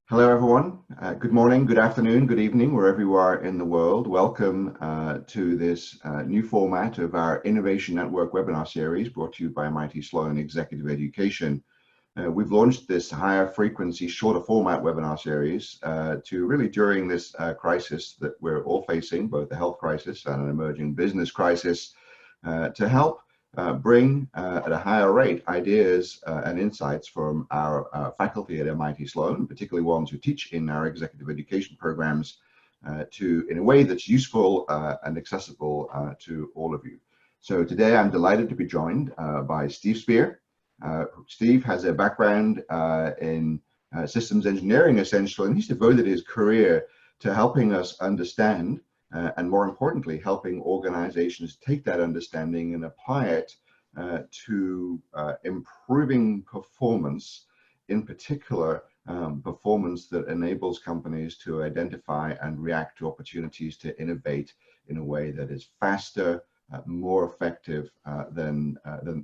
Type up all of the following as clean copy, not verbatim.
Hello, everyone. Good morning, good afternoon, good evening, wherever you are in the world. Welcome to this new format of our Innovation Network webinar series brought to you by Mighty Sloan Executive Education. We've launched this higher frequency, shorter format webinar series to really during this crisis that we're all facing, both the health crisis and an emerging business crisis, to help bring at a higher rate ideas and insights from our faculty at MIT Sloan, particularly ones who teach in our executive education programs, in a way that's useful and accessible to all of you. So today I'm delighted to be joined by Steve Spear. Steve has a background in systems engineering, essentially, and he's devoted his career to helping us understand and more importantly, helping organizations take that understanding and apply it to improving performance, in particular, performance that enables companies to identify and react to opportunities to innovate in a way that is faster, more effective than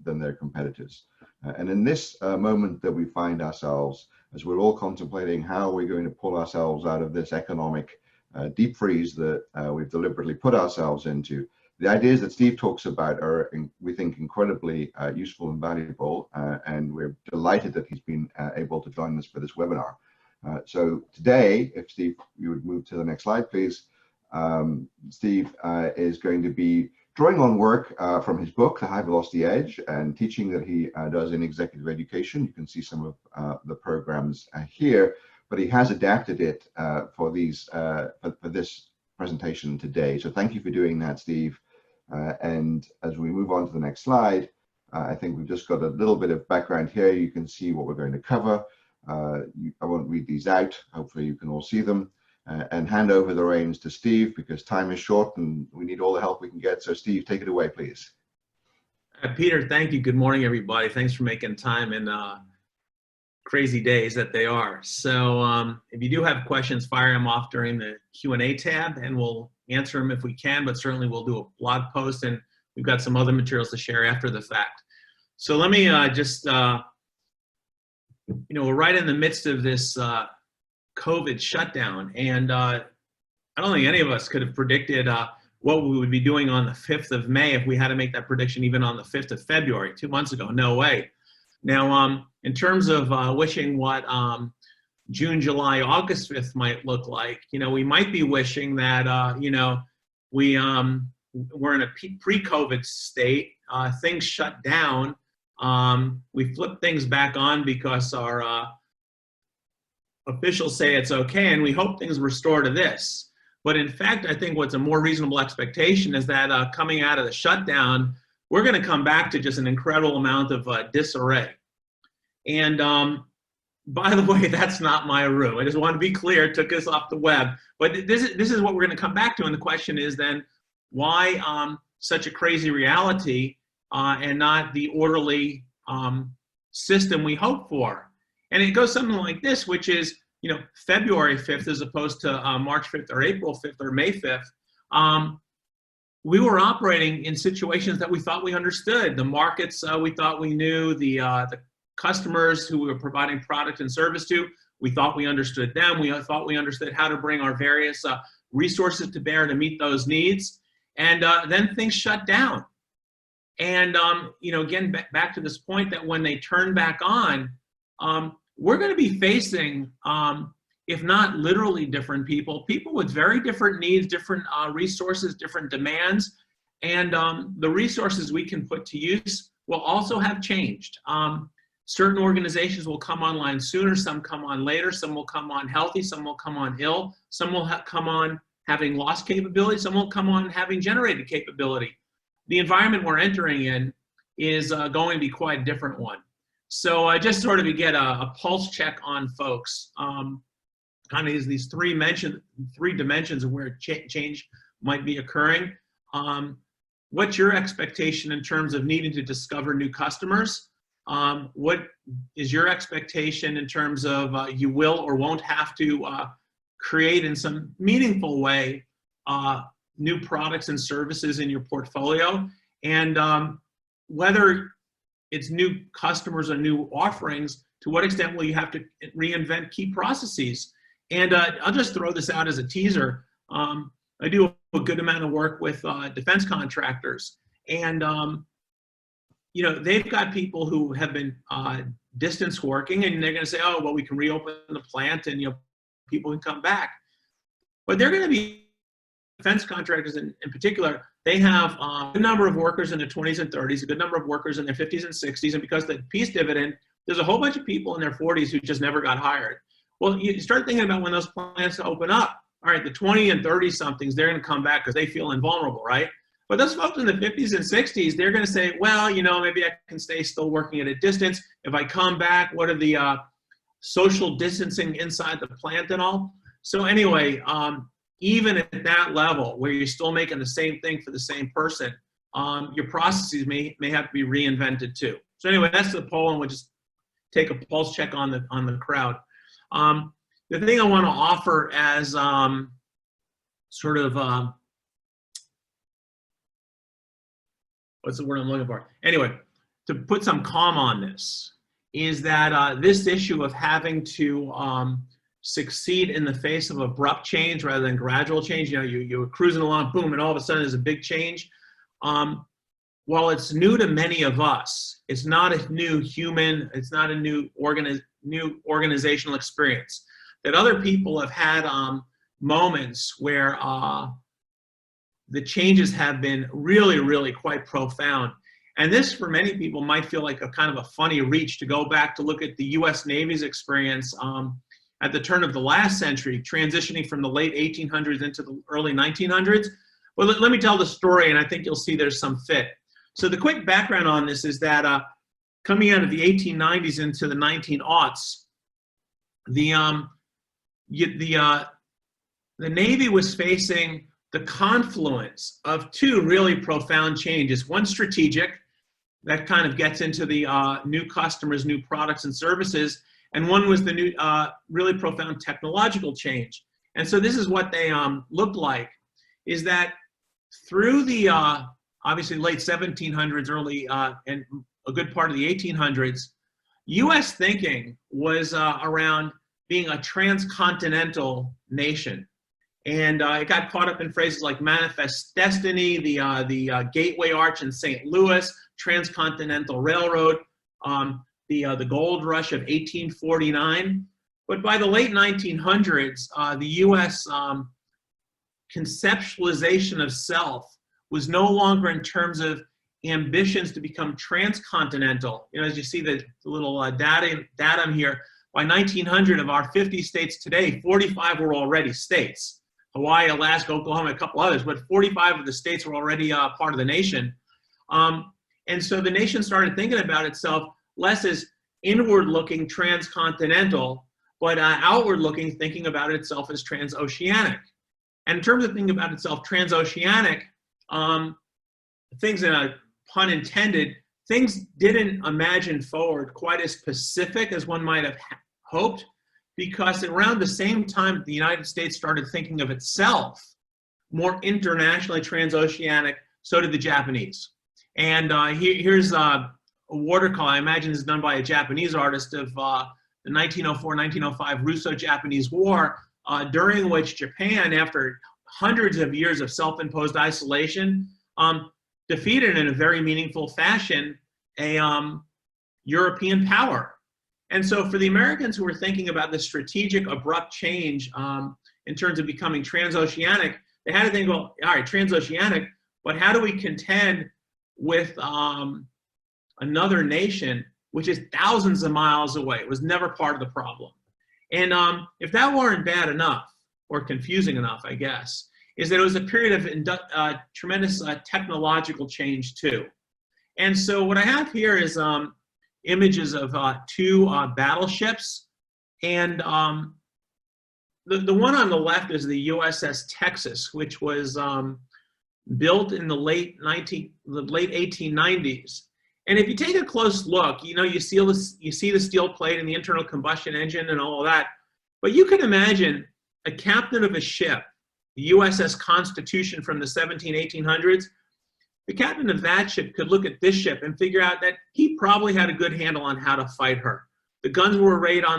their competitors. And in this moment that we find ourselves, as we're all contemplating how we're going to pull ourselves out of this economic deep freeze that we've deliberately put ourselves into. The ideas that Steve talks about are, we think, incredibly useful and valuable, and we're delighted that he's been able to join us for this webinar. So today, if Steve, you would move to the next slide, please. Steve is going to be drawing on work from his book, The High Velocity Edge, and teaching that he does in executive education. You can see some of the programs here. But he has adapted it for this presentation today. So thank you for doing that, Steve. And as we move on to the next slide, I think we've just got a little bit of background here. You can see what we're going to cover. I won't read these out. Hopefully you can all see them. And hand over the reins to Steve because time is short and we need all the help we can get. So Steve, take it away, please. Peter, thank you. Good morning, everybody. Thanks for making time and crazy days that they are. So if you do have questions, fire them off during the Q&A tab and we'll answer them if we can, but certainly we'll do a blog post and we've got some other materials to share after the fact. So let me we're right in the midst of this COVID shutdown, and I don't think any of us could have predicted what we would be doing on the 5th of May if we had to make that prediction even on the 5th of February, 2 months ago. No way. Now, in terms of wishing what June, July, August 5th might look like, we might be wishing that, we're in a pre-COVID state, things shut down, we flip things back on because our officials say it's okay, and we hope things restore to this. But in fact, I think what's a more reasonable expectation is that coming out of the shutdown, we're going to come back to just an incredible amount of disarray. And by the way, that's not my room. I just want to be clear, it took us off the web. But this is what we're going to come back to. And the question is then, why such a crazy reality and not the orderly system we hope for? And it goes something like this, which is, February 5th as opposed to March 5th or April 5th or May 5th. We were operating in situations that we thought we understood. The markets we thought we knew, the customers who we were providing product and service to, we thought we understood them. We thought we understood how to bring our various resources to bear to meet those needs. And then things shut down. And, again, back to this point that when they turn back on, we're going to be facing, if not literally different people with very different needs, different resources, different demands, and the resources we can put to use will also have changed. Certain organizations will come online sooner, some come on later, some will come on healthy, some will come on ill, some will come on having lost capability, some will come on having generated capability. The environment we're entering in is going to be quite a different one. So just sort of to get a pulse check on folks, kind of these three dimensions of where change might be occurring. What's your expectation in terms of needing to discover new customers? What is your expectation in terms of you will or won't have to create in some meaningful way new products and services in your portfolio? And whether it's new customers or new offerings, To what extent will you have to reinvent key processes? And I'll just throw this out as a teaser. I do a good amount of work with defense contractors, and you know, they've got people who have been distance working, and they're going to say, "Oh, well, we can reopen the plant, and you know, people can come back." But they're going to be defense contractors in particular. They have a good number of workers in their 20s and 30s, a good number of workers in their 50s and 60s, and because of the peace dividend, there's a whole bunch of people in their 40s who just never got hired. Well, you start thinking about when those plants open up. All right, the 20 and 30 somethings, they're going to come back because they feel invulnerable, right? But those folks in the 50s and 60s, they're going to say, well, you know, maybe I can stay still working at a distance. If I come back, what are the social distancing inside the plant and all? So anyway, even at that level where you're still making the same thing for the same person, your processes may have to be reinvented too. So anyway, that's the poll, and we'll just take a pulse check on the crowd. The thing I want to offer as sort of what's the word I'm looking for? Anyway, to put some calm on this is that this issue of having to succeed in the face of abrupt change rather than gradual change. You know, you're cruising along, boom, and all of a sudden there's a big change. While it's new to many of us, it's not a new human, it's not a new organizational experience. That other people have had moments where the changes have been really, really quite profound. And this, for many people, might feel like a kind of a funny reach to go back to look at the US Navy's experience at the turn of the last century, transitioning from the late 1800s into the early 1900s. Well, let me tell the story, and I think you'll see there's some fit. So the quick background on this is that coming out of the 1890s into the 1900s, the Navy was facing the confluence of two really profound changes. One strategic, that kind of gets into the new customers, new products and services, and one was the new, really profound technological change. And so this is what they looked like, is that through the obviously late 1700s, early and a good part of the 1800s, US thinking was around being a transcontinental nation. And it got caught up in phrases like manifest destiny, the Gateway Arch in St. Louis, transcontinental railroad, the gold rush of 1849. But by the late 1900s, the US conceptualization of self was no longer in terms of ambitions to become transcontinental. You know, as you see the little datum here, by 1900 of our 50 states today, 45 were already states. Hawaii, Alaska, Oklahoma, a couple others, but 45 of the states were already part of the nation. And so the nation started thinking about itself less as inward-looking transcontinental, but outward-looking, thinking about itself as transoceanic. And in terms of thinking about itself transoceanic, things, in a pun intended, things didn't imagine forward quite as specific as one might have hoped, because around the same time the United States started thinking of itself more internationally transoceanic, so did the Japanese. And here's a watercolor, I imagine is done by a Japanese artist, of the 1904-1905 Russo-Japanese War, during which Japan, after hundreds of years of self-imposed isolation, defeated in a very meaningful fashion a European power. And so for the Americans who were thinking about the strategic abrupt change in terms of becoming transoceanic, they had to think, well, all right, transoceanic, but how do we contend with another nation which is thousands of miles away? It was never part of the problem. And if that weren't bad enough, or confusing enough, I guess, is that it was a period of tremendous technological change too. And so what I have here is images of two battleships, and the one on the left is the USS Texas, which was built in the late 1890s. And if you take a close look, you know, you see the steel plate and the internal combustion engine and all of that, but you can imagine a captain of a ship, the USS Constitution from the 1800s, the captain of that ship could look at this ship and figure out that he probably had a good handle on how to fight her. The guns were arrayed on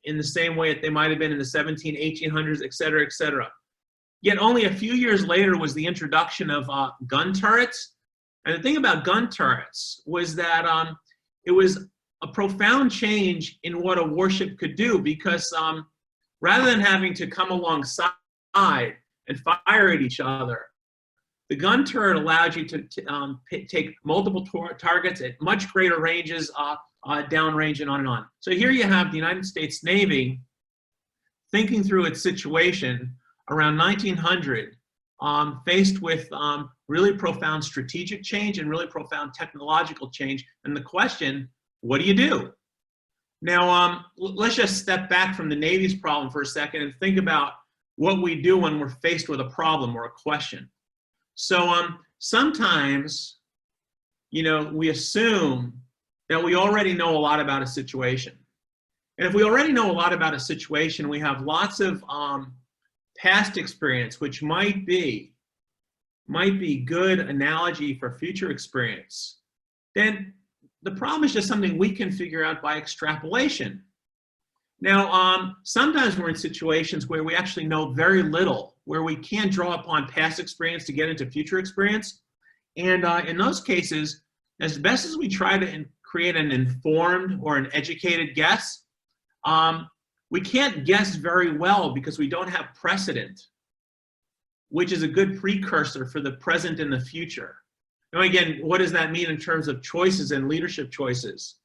in the same way that they might have been in the 1800s, et cetera, et cetera. Yet only a few years later was the introduction of gun turrets. And the thing about gun turrets was that it was a profound change in what a warship could do, because rather than having to come alongside and fire at each other, the gun turret allowed you to take multiple targets at much greater ranges, downrange, and on and on. So here you have the United States Navy thinking through its situation around 1900, faced with really profound strategic change and really profound technological change. And the question, what do you do? Now, let's just step back from the Navy's problem for a second and think about what we do when we're faced with a problem or a question. So sometimes, we assume that we already know a lot about a situation. And if we already know a lot about a situation, we have lots of past experience, which might be good analogy for future experience, then the problem is just something we can figure out by extrapolation. Now, sometimes we're in situations where we actually know very little, where we can't draw upon past experience to get into future experience. And in those cases, as best as we try to create an informed or an educated guess, we can't guess very well because we don't have precedent, which is a good precursor for the present and the future. Now again, what does that mean in terms of choices and leadership choices?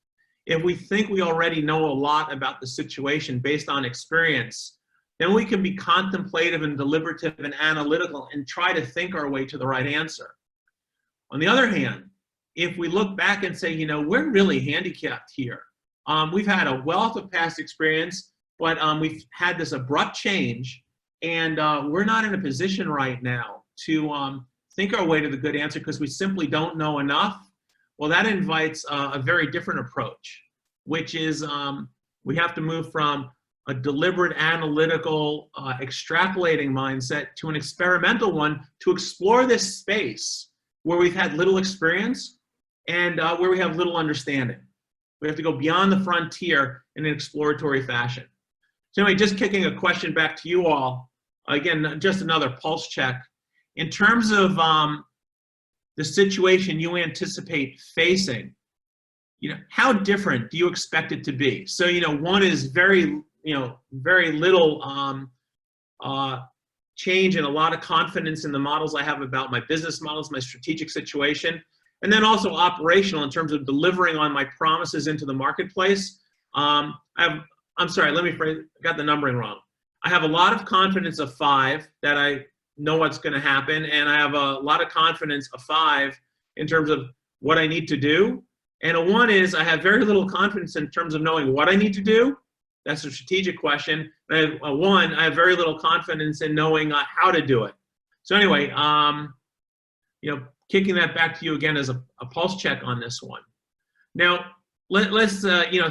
If we think we already know a lot about the situation based on experience, then we can be contemplative and deliberative and analytical and try to think our way to the right answer. On the other hand, if we look back and say, we're really handicapped here. We've had a wealth of past experience, but we've had this abrupt change, and we're not in a position right now to think our way to the good answer because we simply don't know enough. Well, that invites a very different approach, which is we have to move from a deliberate, analytical, extrapolating mindset to an experimental one to explore this space where we've had little experience and where we have little understanding. We have to go beyond the frontier in an exploratory fashion. So anyway, just kicking a question back to you all. Again, just another pulse check. In terms of the situation you anticipate facing, how different do you expect it to be? So, one is very little change and a lot of confidence in the models I have about my business models, my strategic situation, and then also operational in terms of delivering on my promises into the marketplace. I'm sorry, I got the numbering wrong. I have a lot of confidence of 5 that I know what's going to happen, and I have a lot of confidence of 5 in terms of what I need to do. And a 1 is I have very little confidence in terms of knowing what I need to do. That's a strategic question. And I have a 1, I have very little confidence in knowing how to do it. So anyway, kicking that back to you again as a pulse check on this one. Now, let's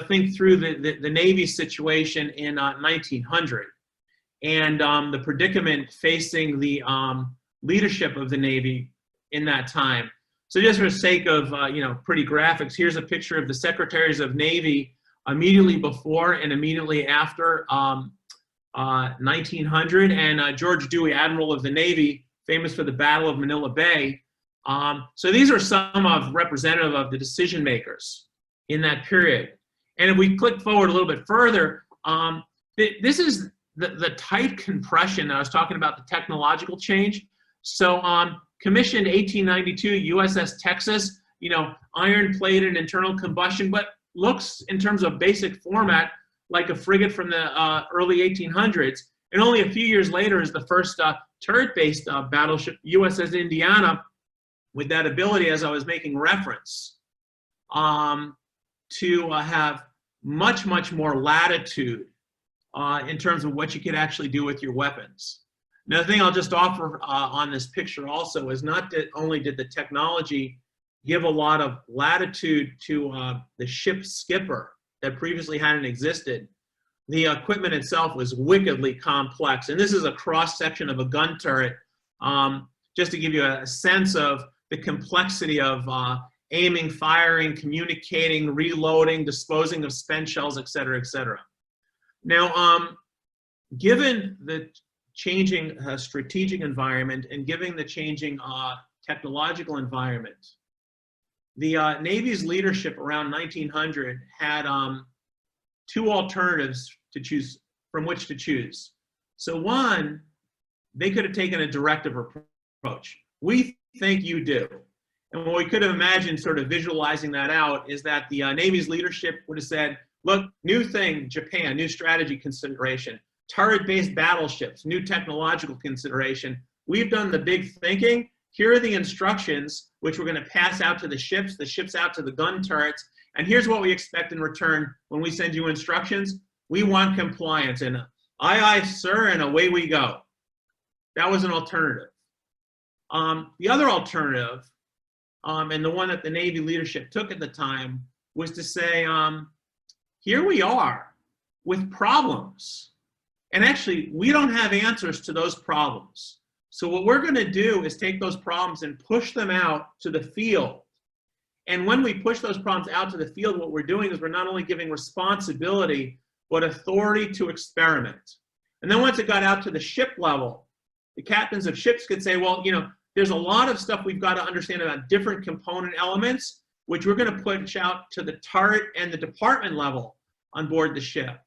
think through the Navy situation in 1900 and the predicament facing the leadership of the Navy in that time. So just for the sake of pretty graphics, here's a picture of the Secretaries of Navy immediately before and immediately after 1900, and George Dewey, Admiral of the Navy, famous for the Battle of Manila Bay. So these are some of representative of the decision makers in that period. And if we click forward a little bit further, this is the tight compression. I was talking about the technological change. So commissioned 1892 USS Texas, iron-plated internal combustion, but looks in terms of basic format like a frigate from the early 1800s. And only a few years later is the first turret-based battleship, USS Indiana, with that ability, as I was making reference, to have much, much more latitude in terms of what you could actually do with your weapons. Another thing I'll just offer on this picture also is not that only did the technology give a lot of latitude to the ship skipper that previously hadn't existed, the equipment itself was wickedly complex. And this is a cross-section of a gun turret, just to give you a sense of the complexity of aiming, firing, communicating, reloading, disposing of spent shells, et cetera, et cetera. Now, given the changing strategic environment and given the changing technological environment, the Navy's leadership around 1900 had two alternatives to choose from which to choose. So one, they could have taken a directive approach. We think you do. And what we could have imagined, sort of visualizing that out, is that the Navy's leadership would have said, look, new thing, Japan, new strategy consideration, turret-based battleships, new technological consideration. We've done the big thinking. Here are the instructions, which we're going to pass out to the ships out to the gun turrets. And here's what we expect in return when we send you instructions. We want compliance. And aye, aye, sir, and away we go. That was an alternative. The other alternative, and the one that the Navy leadership took at the time, was to say, here we are with problems. And actually, we don't have answers to those problems. So what we're going to do is take those problems and push them out to the field. And when we push those problems out to the field, what we're doing is we're not only giving responsibility, but authority to experiment. And then once it got out to the ship level, the captains of ships could say, well, you know, there's a lot of stuff we've got to understand about different component elements, which we're going to push out to the turret and the department level on board the ship.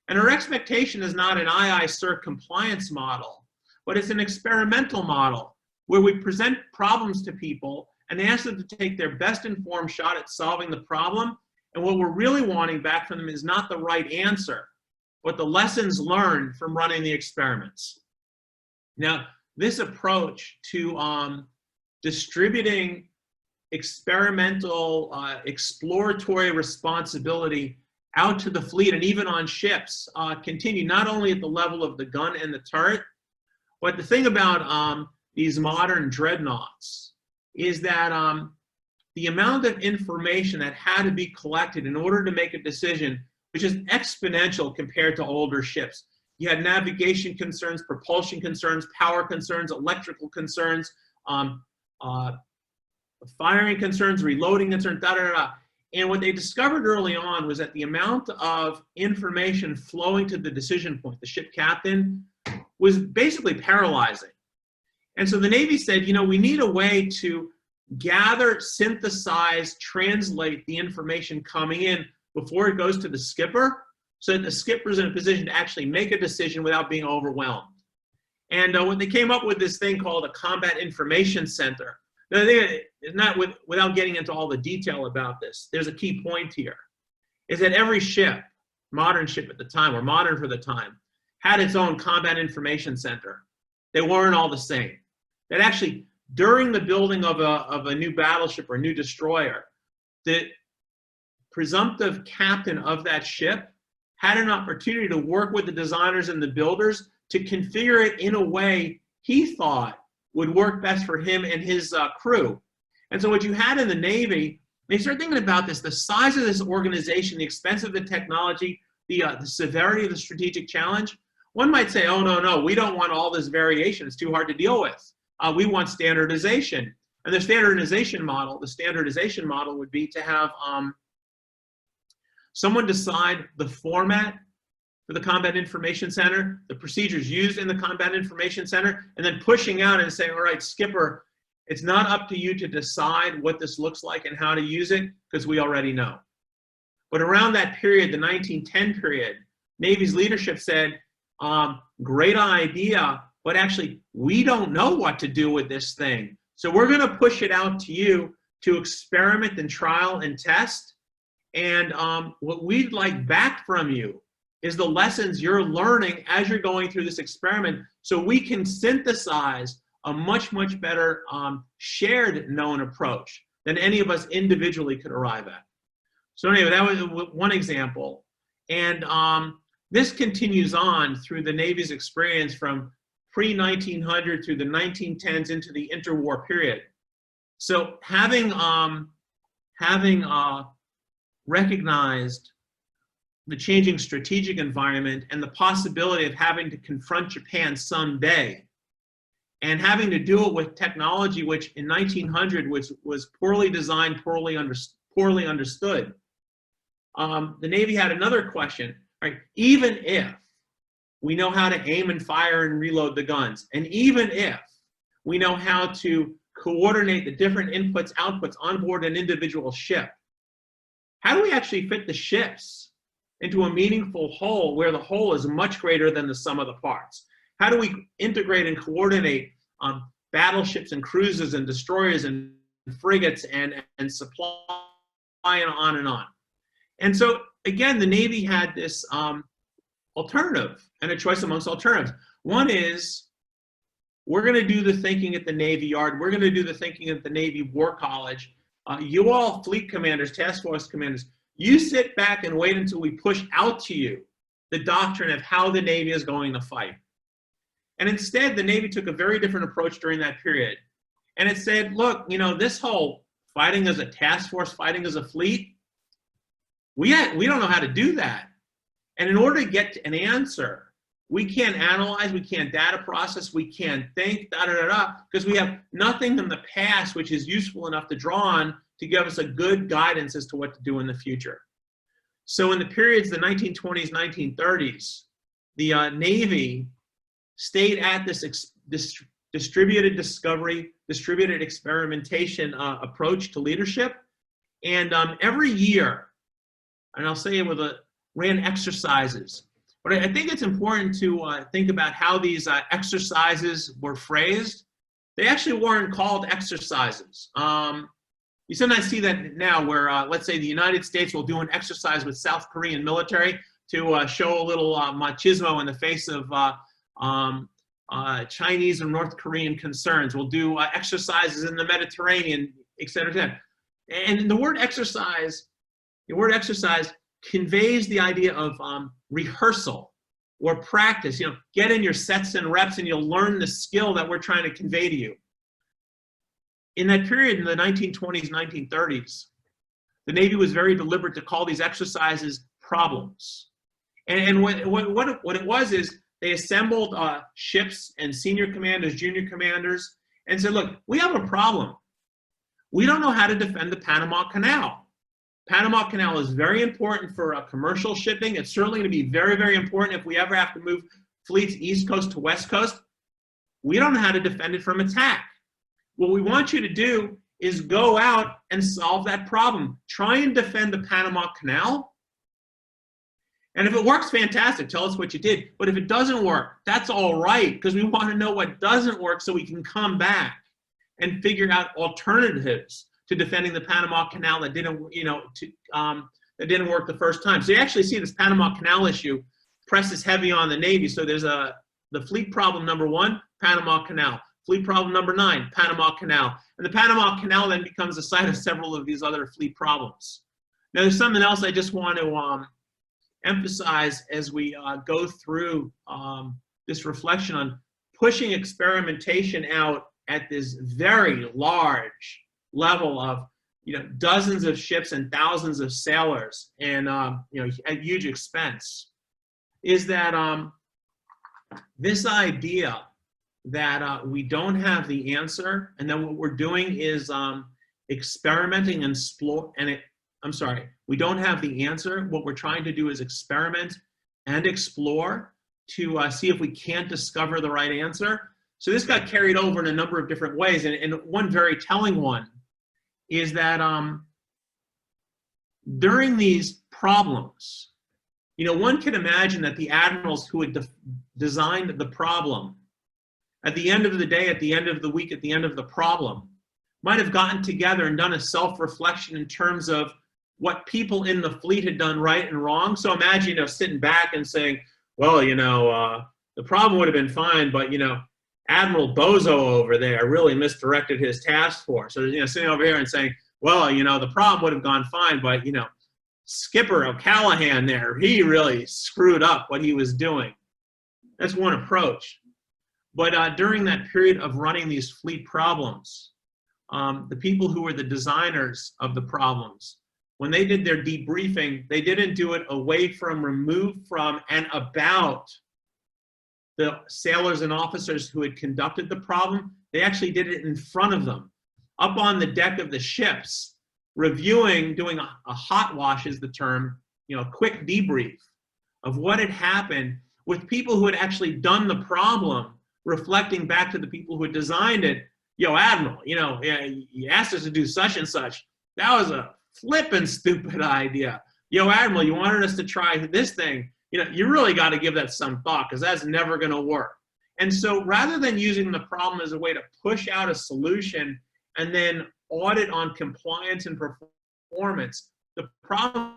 And our expectation is not an aye, aye, sir compliance model, but it's an experimental model where we present problems to people and ask them to take their best informed shot at solving the problem. And what we're really wanting back from them is not the right answer, but the lessons learned from running the experiments. Now, this approach to distributing experimental, exploratory responsibility out to the fleet and even on ships continue not only at the level of the gun and the turret, but the thing about these modern dreadnoughts is that the amount of information that had to be collected in order to make a decision, which is exponential compared to older ships. You had navigation concerns, propulsion concerns, power concerns, electrical concerns, firing concerns, reloading concerns, da, da, da. And what they discovered early on was that the amount of information flowing to the decision point, the ship captain, was basically paralyzing. And so the Navy said, you know, we need a way to gather, synthesize, translate the information coming in before it goes to the skipper, so that the skipper's in a position to actually make a decision without being overwhelmed. And when they came up with this thing called a Combat Information Center, now, not without getting into all the detail about this, there's a key point here, is that every ship, modern ship at the time, or modern for the time, had its own Combat Information Center. They weren't all the same. That actually, during the building of a new battleship or a new destroyer, the presumptive captain of that ship had an opportunity to work with the designers and the builders to configure it in a way he thought would work best for him and his crew. And so what you had in the Navy, they started thinking about this, the size of this organization, the expense of the technology, the severity of the strategic challenge. One might say, oh, no, we don't want all this variation. It's too hard to deal with. We want standardization. And the standardization model would be to have someone decide the format for the Combat Information Center, the procedures used in the Combat Information Center, and then pushing out and saying, all right, skipper, it's not up to you to decide what this looks like and how to use it, because we already know. But around that period, the 1910 period, Navy's leadership said, great idea, but actually, we don't know what to do with this thing. So we're going to push it out to you to experiment and trial and test. And what we'd like back from you is the lessons you're learning as you're going through this experiment, so we can synthesize a much, much better shared known approach than any of us individually could arrive at. So anyway, that was one example. And this continues on through the Navy's experience from pre-1900 through the 1910s into the interwar period. So having recognized the changing strategic environment and the possibility of having to confront Japan someday, and having to do it with technology which in 1900 was poorly designed, poorly understood. The Navy had another question, right? Even if we know how to aim and fire and reload the guns, and even if we know how to coordinate the different inputs, outputs on board an individual ship, how do we actually fit the ships into a meaningful whole where the whole is much greater than the sum of the parts? How do we integrate and coordinate battleships and cruisers and destroyers and frigates and supply and on and on? And so, again, the Navy had this alternative and a choice amongst alternatives. One is, we're going to do the thinking at the Navy Yard. We're going to do the thinking at the Navy War College. You all fleet commanders, task force commanders, you sit back and wait until we push out to you the doctrine of how the Navy is going to fight. And instead, the Navy took a very different approach during that period. And it said, look, you know, this whole fighting as a task force, fighting as a fleet, we don't know how to do that. And in order to get an answer, we can't analyze, we can't data process, we can't think, because we have nothing in the past which is useful enough to draw on to give us a good guidance as to what to do in the future. So in the periods, the 1920s, 1930s, the Navy stayed at this distributed discovery, distributed experimentation approach to leadership. And every year, and I'll say it ran exercises. But I think it's important to think about how these exercises were phrased. They actually weren't called exercises. You sometimes see that now where, let's say the United States will do an exercise with South Korean military to show a little machismo in the face of Chinese and North Korean concerns. We'll do exercises in the Mediterranean, et cetera, et cetera. And the word exercise conveys the idea of rehearsal or practice. You know, get in your sets and reps and you'll learn the skill that we're trying to convey to you. In that period, in the 1920s, 1930s, the Navy was very deliberate to call these exercises problems. And what it was is they assembled ships and senior commanders, junior commanders, and said, look, we have a problem. We don't know how to defend the Panama Canal. Panama Canal is very important for commercial shipping. It's certainly going to be very, very important if we ever have to move fleets east coast to west coast. We don't know how to defend it from attack. What we want you to do is go out and solve that problem. Try and defend the Panama Canal. And if it works, fantastic. Tell us what you did. But if it doesn't work, that's all right, because we want to know what doesn't work so we can come back and figure out alternatives to defending the Panama Canal that didn't, that didn't work the first time. So you actually see this Panama Canal issue presses heavy on the Navy. So there's the fleet problem number 1, Panama Canal. Fleet problem number 9, Panama Canal. And the Panama Canal then becomes the site of several of these other fleet problems. Now there's something else I just want to emphasize as we go through this reflection on pushing experimentation out at this very large level of dozens of ships and thousands of sailors and at huge expense, is that this idea that we don't have the answer, and then what we're doing is experimenting and we don't have the answer. What we're trying to do is experiment and explore to see if we can't discover the right answer. So this got carried over in a number of different ways, and one very telling one is that during these problems, one can imagine that the admirals who had designed the problem, at the end of the day, at the end of the week, at the end of the problem, might have gotten together and done a self-reflection in terms of what people in the fleet had done right and wrong. So imagine, sitting back and saying, well, the problem would have been fine, but, Admiral Bozo over there really misdirected his task force. So, sitting over here and saying, well, the problem would have gone fine, but, Skipper O'Callahan there, he really screwed up what he was doing. That's one approach. But during that period of running these fleet problems, the people who were the designers of the problems, when they did their debriefing, they didn't do it away from, removed from, and about the sailors and officers who had conducted the problem, they actually did it in front of them, up on the deck of the ships, reviewing, doing a hot wash is the term, a quick debrief of what had happened with people who had actually done the problem, reflecting back to the people who had designed it. Admiral, you asked us to do such and such. That was a flippin' stupid idea. Admiral, you wanted us to try this thing. You really got to give that some thought, because that's never going to work. And so rather than using the problem as a way to push out a solution and then audit on compliance and performance, the problem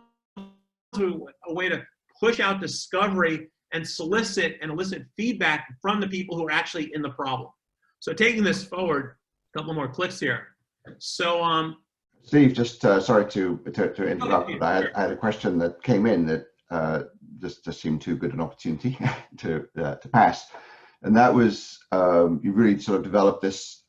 is a way to push out discovery and solicit and elicit feedback from the people who are actually in the problem. So taking this forward, a couple more clicks here. So Steve, just sorry to interrupt, but I had a question that came in that just seemed too good an opportunity to pass, and that was you really sort of developed this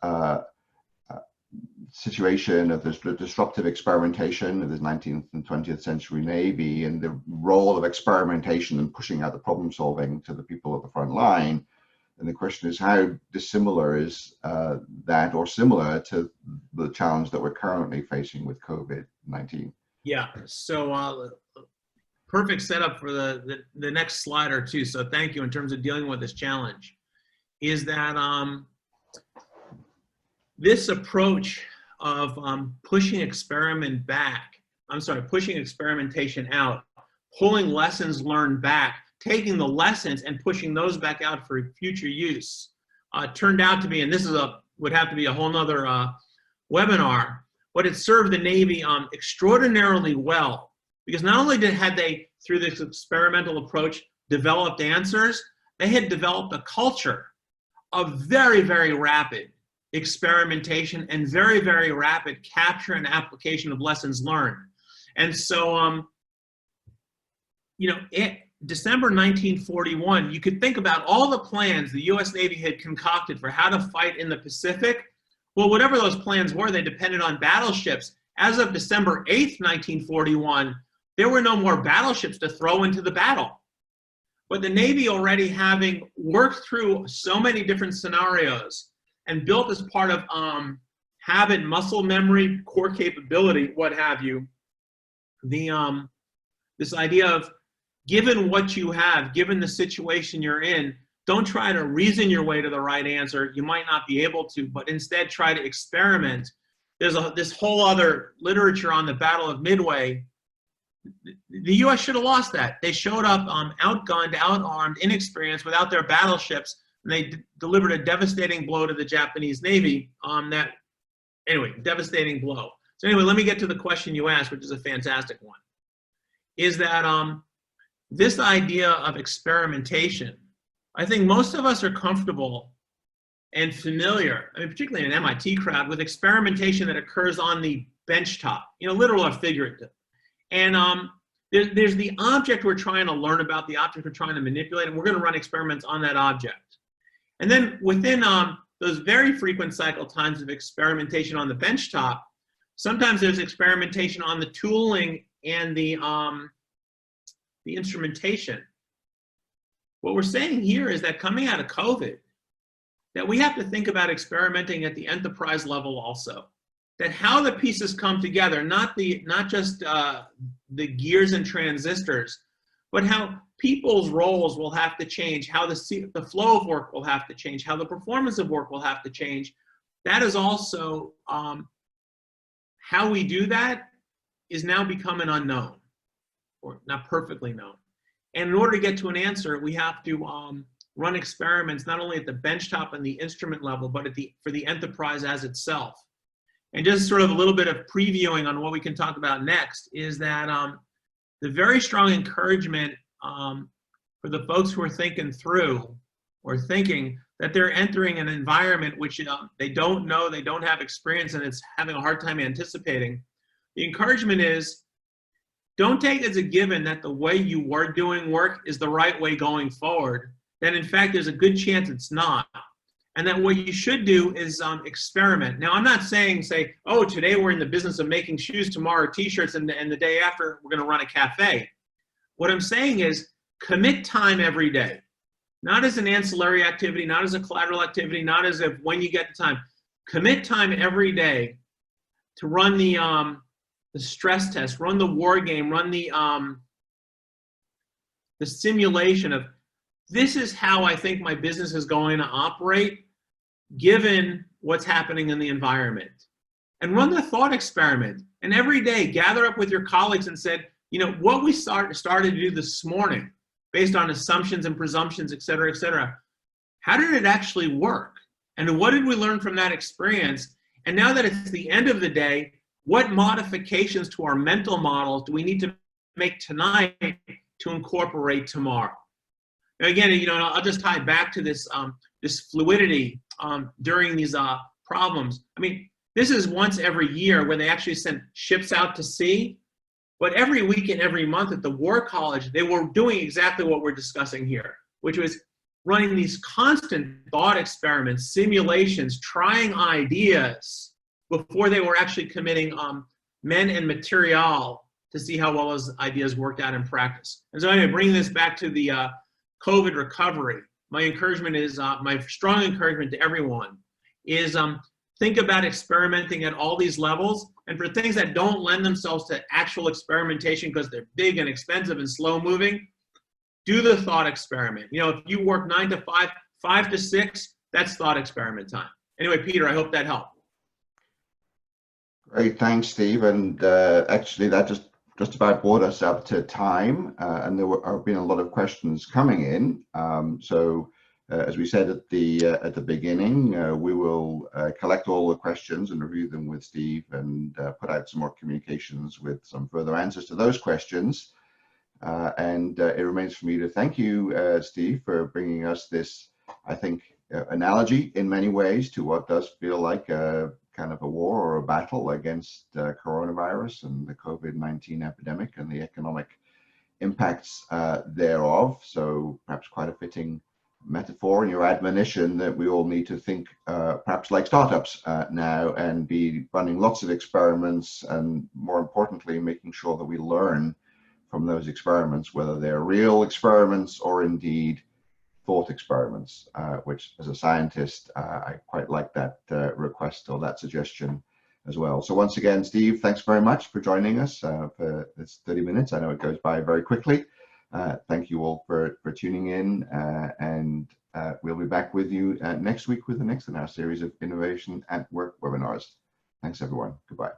situation of this disruptive experimentation of the 19th and 20th century Navy, and the role of experimentation and pushing out the problem solving to the people at the front line. And the question is, how dissimilar is that, or similar to the challenge that we're currently facing with COVID-19? Yeah, so perfect setup for the next slide or two. So thank you. In terms of dealing with this challenge, is that this approach of pushing experimentation out, pulling lessons learned back, taking the lessons and pushing those back out for future use, turned out to be, and this is would have to be a whole nother webinar, but it served the Navy extraordinarily well, because not only had they, through this experimental approach, developed answers, they had developed a culture of very, very rapid experimentation and very, very rapid capture and application of lessons learned. And so, December 1941, you could think about all the plans the U.S. Navy had concocted for how to fight in the Pacific. Well, whatever those plans were, they depended on battleships. As of December 8th, 1941, there were no more battleships to throw into the battle. But the Navy, already having worked through so many different scenarios and built as part of habit, muscle memory, core capability, what have you, this idea of, given what you have, given the situation you're in, don't try to reason your way to the right answer. You might not be able to, but instead try to experiment. There's this whole other literature on the Battle of Midway. The U.S. should have lost that. They showed up outgunned, outarmed, inexperienced, without their battleships, and they delivered a devastating blow to the Japanese Navy. Devastating blow. So anyway, let me get to the question you asked, which is a fantastic one. Is that this idea of experimentation, I think most of us are comfortable and familiar, particularly in an MIT crowd, with experimentation that occurs on the benchtop, literal or figurative. And there's the object we're trying to learn about, the object we're trying to manipulate, and we're going to run experiments on that object. And then within those very frequent cycle times of experimentation on the benchtop, sometimes there's experimentation on the tooling and the instrumentation. What we're saying here is that coming out of COVID, that we have to think about experimenting at the enterprise level also. That how the pieces come together, not just the gears and transistors, but how people's roles will have to change, how the flow of work will have to change, how the performance of work will have to change. That is also how we do that is now become an unknown, or not perfectly known. And in order to get to an answer, we have to run experiments not only at the benchtop and the instrument level, but for the enterprise as itself. And just sort of a little bit of previewing on what we can talk about next is that the very strong encouragement for the folks who are thinking through or thinking that they're entering an environment which they don't know, they don't have experience, and it's having a hard time anticipating. The encouragement is, don't take it as a given that the way you were doing work is the right way going forward. That in fact, there's a good chance it's not. And that what you should do is experiment. Now, I'm not saying, oh, today we're in the business of making shoes, tomorrow t-shirts, and the day after we're going to run a cafe. What I'm saying is commit time every day. not as an ancillary activity, not as a collateral activity, not as if when you get the time. Commit time every day to run the stress test, run the war game, run the simulation of, this is how I think my business is going to operate given what's happening in the environment. And run the thought experiment. And every day, gather up with your colleagues and said, you know, what we started to do this morning, based on assumptions and presumptions, et cetera, how did it actually work? And what did we learn from that experience? And now that it's the end of the day, what modifications to our mental models do we need to make tonight to incorporate tomorrow? And again, you know, I'll just tie back to this, this fluidity during these problems. I mean, this is once every year when they actually send ships out to sea. But every week and every month at the War College, they were doing exactly what we're discussing here, which was running these constant thought experiments, simulations, trying ideas before they were actually committing men and material to see how well those ideas worked out in practice. And so I'm going to bring this back to the COVID recovery. My encouragement is, my strong encouragement to everyone is think about experimenting at all these levels. And for things that don't lend themselves to actual experimentation because they're big and expensive and slow moving, do the thought experiment. You know, if you work 9 to 5, 5 to 6, that's thought experiment time. Anyway, Peter, I hope that helped. Great, thanks, Steve. And actually, that just about brought us up to time, and there have been a lot of questions coming in. As we said at the beginning, we will collect all the questions and review them with Steve and put out some more communications with some further answers to those questions. It remains for me to thank you, Steve, for bringing us this, I think, analogy in many ways to what does feel like a kind of a war or a battle against coronavirus and the COVID-19 epidemic and the economic impacts thereof. So perhaps quite a fitting metaphor in your admonition that we all need to think perhaps like startups now and be running lots of experiments, and more importantly, making sure that we learn from those experiments, whether they're real experiments or indeed thought experiments, which as a scientist, I quite like that request or that suggestion as well. So once again, Steve, thanks very much for joining us for this 30 minutes. I know it goes by very quickly. Thank you all for tuning in, and we'll be back with you next week with the next in our series of Innovation at Work webinars. Thanks, everyone. Goodbye.